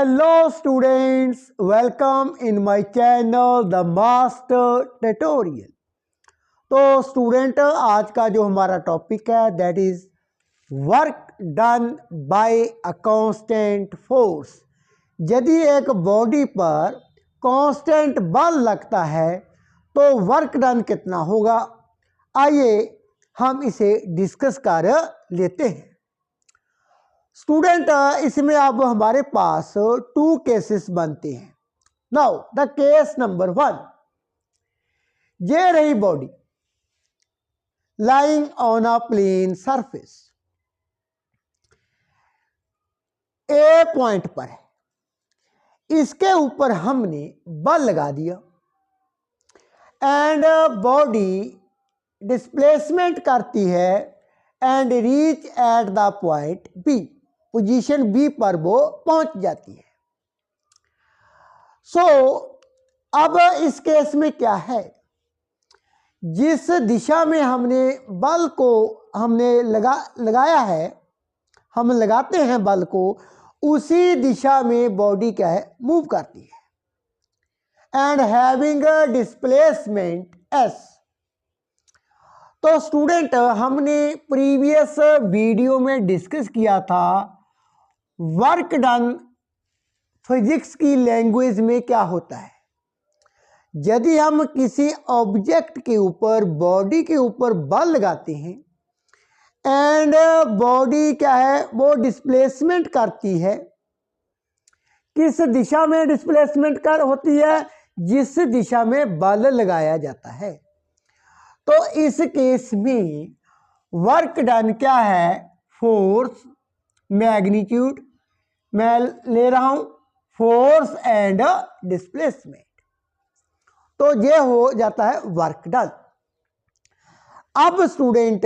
Hello students, welcome in my channel The Master Tutorial। तो student आज का जो हमारा टॉपिक है that is work done by a constant force. यदि एक बॉडी पर कांस्टेंट बल लगता है तो वर्क डन कितना होगा, आइए हम इसे डिस्कस कर लेते हैं। स्टूडेंट इसमें अब हमारे पास टू केसेस बनते हैं। नाउ द केस नंबर 1, ये रही body lying on a plane surface, A point पर है, इसके ऊपर हमने बल लगा दिया एंड बॉडी डिस्प्लेसमेंट करती है and reach at the point B, position B पर वो पहुंच जाती है। सो अब इस केस में क्या है, जिस दिशा में हमने बल को लगाया है, हम लगाते हैं बल को, उसी दिशा में बॉडी क्या है, मूव करती है एंड हैविंग डिस्प्लेसमेंट एस। तो स्टूडेंट हमने प्रीवियस वीडियो में डिस्कस किया था वर्क डन फिजिक्स की लैंग्वेज में क्या होता है। यदि हम किसी ऑब्जेक्ट के ऊपर, बॉडी के ऊपर बल लगाते हैं एंड बॉडी क्या है, वो डिस्प्लेसमेंट करती है, किस दिशा में डिस्प्लेसमेंट कर होती है, जिस दिशा में बल लगाया जाता है। तो इस केस में वर्क डन क्या है, फोर्स मैग्नीट्यूड, मैं ले रहा हूं फोर्स एंड डिस्प्लेसमेंट, तो ये हो जाता है वर्क डन। अब स्टूडेंट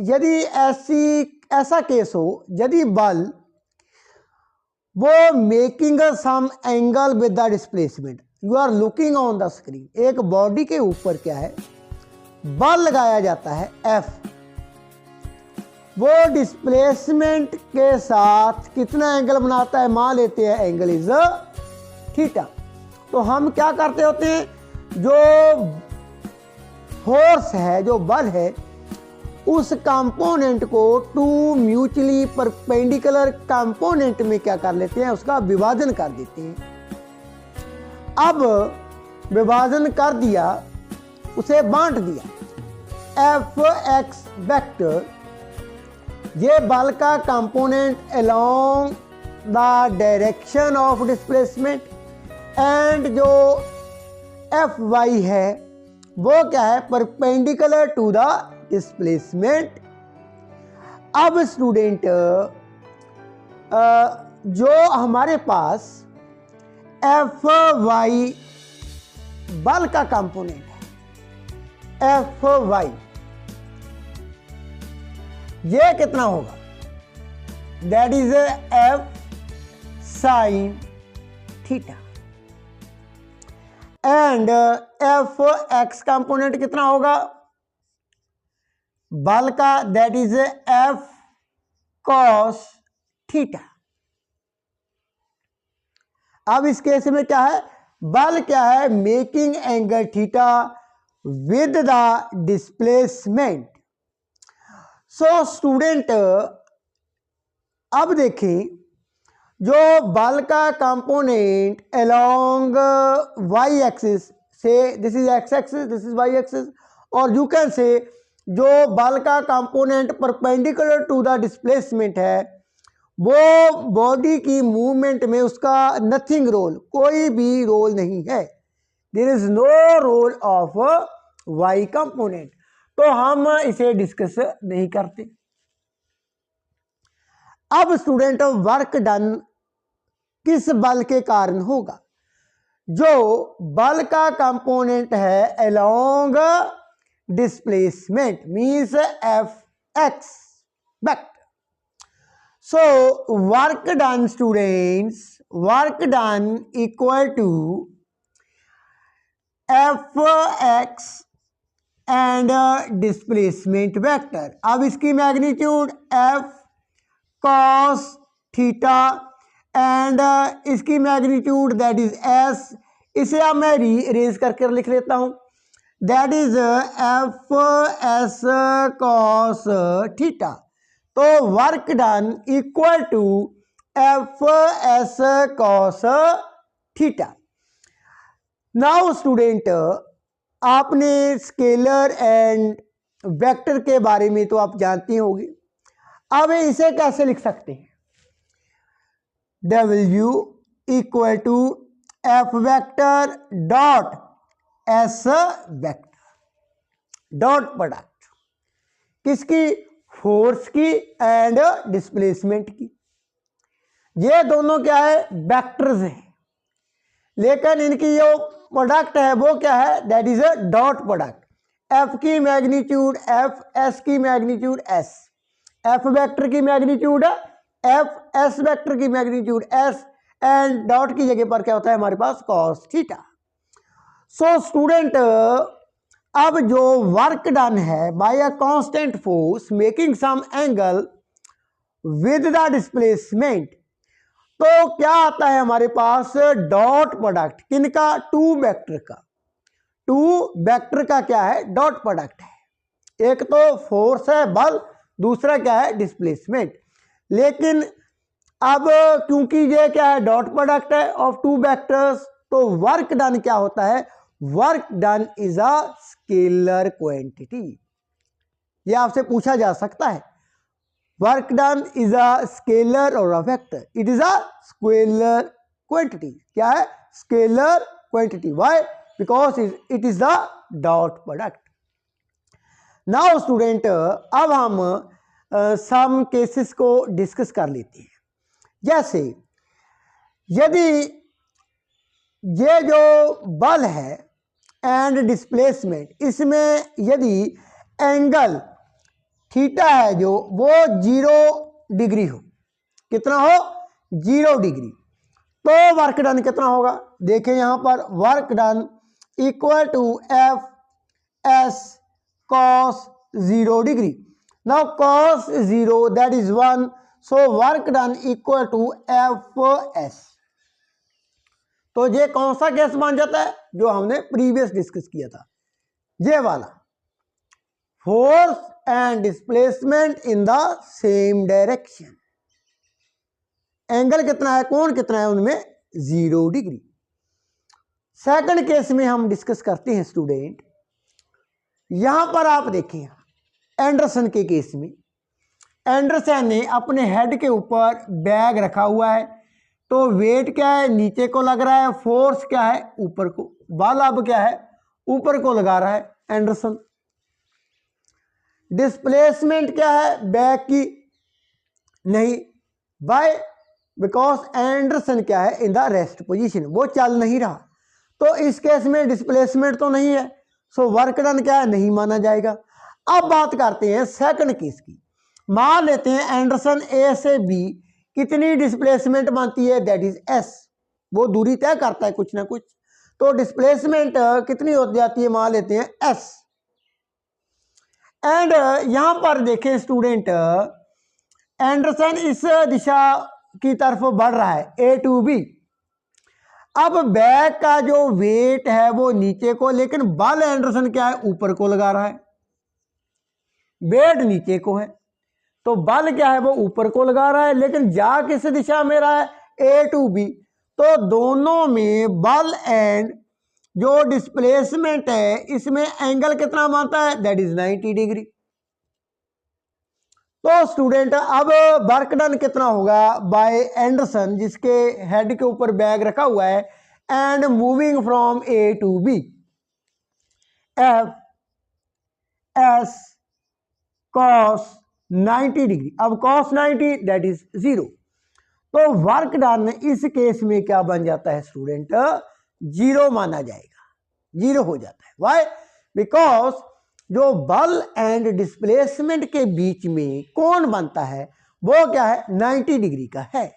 यदि ऐसा केस हो, यदि बल वो making some angle with the displacement, you are looking on the screen, एक बॉडी के ऊपर क्या है, बल लगाया जाता है F, वो डिस्प्लेसमेंट के साथ कितना एंगल बनाता है, मान लेते हैं एंगल इज थीटा। तो हम क्या करते होते हैं, जो फोर्स है, जो बल है, उस कंपोनेंट को टू म्यूचुअली परपेंडिकुलर कंपोनेंट में क्या कर लेते हैं, उसका विभाजन कर देते हैं। अब विभाजन कर दिया, उसे बांट दिया, एफ एक्स वेक्टर, ये बल का component along the direction of displacement, and जो एफ वाई है वो क्या है, परपेंडिकुलर टू द डिस्प्लेसमेंट। अब स्टूडेंट जो हमारे पास एफ वाई बल का कंपोनेंट है, एफ वाई, ये कितना होगा, that is F sine theta, and F X component कितना होगा बल का, that is F cos theta. अब इस केस में क्या है, बल क्या है, making angle theta with the displacement. So student अब देखें, जो बल का कंपोनेंट अलोंग वाई एक्सिस से, this is X axis, this is Y axis, और यू कैन से जो बल का component perpendicular to the displacement है, वो बॉडी की मूवमेंट में उसका नथिंग रोल, कोई भी रोल नहीं है, there is no role of Y component, तो हम इसे डिस्कस नहीं करते। अब स्टूडेंट वर्क डन किस बल के कारण होगा, जो बल का कंपोनेंट है along displacement, means F X vector. So work done students, work done equal to F X and displacement vector. अब इसकी magnitude F cos theta and इसकी मैग्नीट्यूड दैट इज एस, इसे अब मैं रीअरेंज करके लिख लेता हूँ, that is F S cos theta. तो work done equal to F S cos theta. Now student, आपने स्केलर एंड वेक्टर के बारे में तो आप जानते होंगे। अब इसे कैसे लिख सकते हैं? W equal to F vector dot S vector dot product किसकी? फोर्स की एंड डिस्प्लेसमेंट की। ये दोनों क्या है? वेक्टर्स हैं, लेकिन इनकी जो प्रोडक्ट है वो क्या है? That is a dot product. F की मैग्नीट्यूड एफ, एस की मैग्नीट्यूड एस, एफ वेक्टर की मैग्नीट्यूड एफ, एस वेक्टर की मैग्नीट्यूड एस, एंड डॉट की जगह पर क्या होता है हमारे पास? Cos theta. सो स्टूडेंट, अब जो वर्क डन है by a constant force making some angle with the displacement, तो क्या आता है हमारे पास? डॉट प्रोडक्ट किनका? टू वेक्टर का। टू वेक्टर का क्या है? डॉट प्रोडक्ट है। एक तो फोर्स है बल, दूसरा क्या है? डिस्प्लेसमेंट। लेकिन अब क्योंकि ये क्या है? डॉट प्रोडक्ट है ऑफ टू वेक्टर्स, तो वर्क डन क्या होता है? Work done is a scalar quantity. ये आपसे पूछा जा सकता है, work done is a scalar और a vector? It is a scalar quantity. क्या है? Scalar quantity. Why? Because it is the dot product. Now student, अब हम सम केसेस को डिस्कस कर लेते हैं। जैसे यदि ये जो बल है एंड डिस्प्लेसमेंट, इसमें यदि एंगल थीटा है जो वो 0 डिग्री हो, कितना हो? 0 डिग्री, तो वर्क डन कितना होगा? देखें यहां पर, work done equal to F S cos 0 degree. Now cos 0 that is 1, so work done equal to F S. तो ये कौन सा केस बन जाता है? जो हमने प्रीवियस डिस्कस किया था, ये वाला, force and displacement in the same direction. Angle कितना है? कोण कितना है उनमें? 0 डिग्री। सेकंड केस में हम डिस्कस करते हैं स्टूडेंट। यहां पर आप देखें एंडरसन के केस में, एंडरसन ने अपने हेड के ऊपर बैग रखा हुआ है, तो वेट क्या है? नीचे को लग रहा है, फोर्स क्या है? ऊपर को। बल अब क्या है? ऊपर को लगा रहा है एंडरसन। डिस्प्लेसमेंट क्या है? बैग की नहीं, बाय बिकॉज एंडरसन क्या है? इन द रेस्ट पोजीशन, वो चल नहीं रहा, तो इस केस में डिस्प्लेसमेंट तो नहीं है, सो वर्क डन क्या है? नहीं माना जाएगा। अब बात करते हैं सेकंड केस की। मान लेते हैं एंडरसन ए से बी कितनी डिस्प्लेसमेंट मानती है? That is S. वो दूरी तय करता है कुछ ना कुछ, तो डिस्प्लेसमेंट कितनी हो जाती है? मान लेते हैं एस। एंड यहां पर देखें स्टूडेंट, एंडरसन इस दिशा की तरफ बढ़ रहा है, ए टू बी। अब बैग का जो वेट है वो नीचे को, लेकिन बल एंडरसन क्या है? ऊपर को लगा रहा है, वेट नीचे को है, तो बल क्या है? वो ऊपर को लगा रहा है, लेकिन जा किस दिशा में रहा है? ए टू बी। तो दोनों में बल एंड जो डिस्प्लेसमेंट है, इसमें एंगल कितना मानता है? That is 90 degree. तो स्टूडेंट, अब वर्क डन कितना होगा बाय एंडरसन, जिसके हेड के ऊपर बैग रखा हुआ है, and moving from A to B? F S cos 90 degree. अब कॉस 90 दैट इज 0, तो वर्क डन इस केस में क्या बन जाता है स्टूडेंट? 0 माना जाएगा, 0 हो जाता है। व्हाई? बिकॉज जो बल एंड डिस्प्लेसमेंट के बीच में कोण बनता है वो क्या है? 90 डिग्री का है।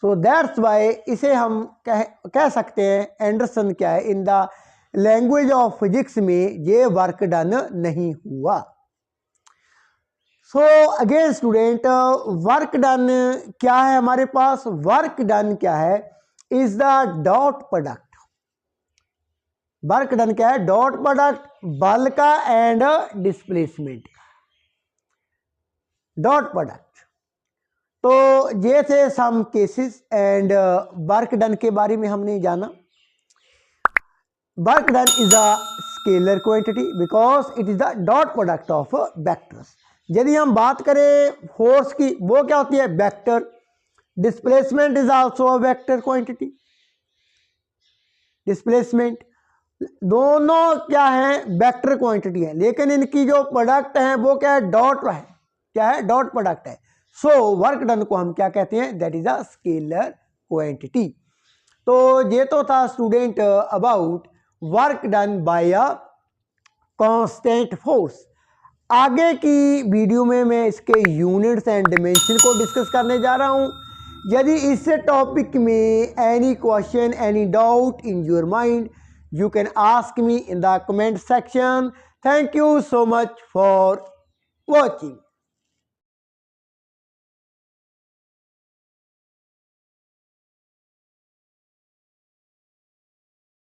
सो दैट्स वाई इसे हम कह सकते हैं एंडरसन क्या है? In the language of physics में ये वर्क डन नहीं हुआ। So again student, work done क्या है हमारे पास? वर्क डन क्या है? Is the dot product. Work done क्या है? डॉट प्रोडक्ट बल का एंड डिस्प्लेसमेंट का, डॉट प्रोडक्ट। तो ये थे some cases and work done के बारे में हमने जाना। Work done is a scalar quantity because it is the dot product of vectors. यदि हम बात करें फोर्स की, वो क्या होती है? Vector. Displacement is also a vector quantity. Displacement दोनों क्या है? वेक्टर क्वांटिटी है, लेकिन इनकी जो प्रोडक्ट है वो क्या है? डॉट है। क्या है? डॉट प्रोडक्ट है। सो वर्क डन को हम क्या कहते हैं? That is a scalar quantity. तो ये तो था student about work done by a constant force. आगे की वीडियो में मैं इसके यूनिट्स एंड डिमेंशन को डिस्कस करने जा रहा हूं। यदि इस टॉपिक में any question, any doubt in your mind, you can ask me in the comment section. Thank you so much for watching.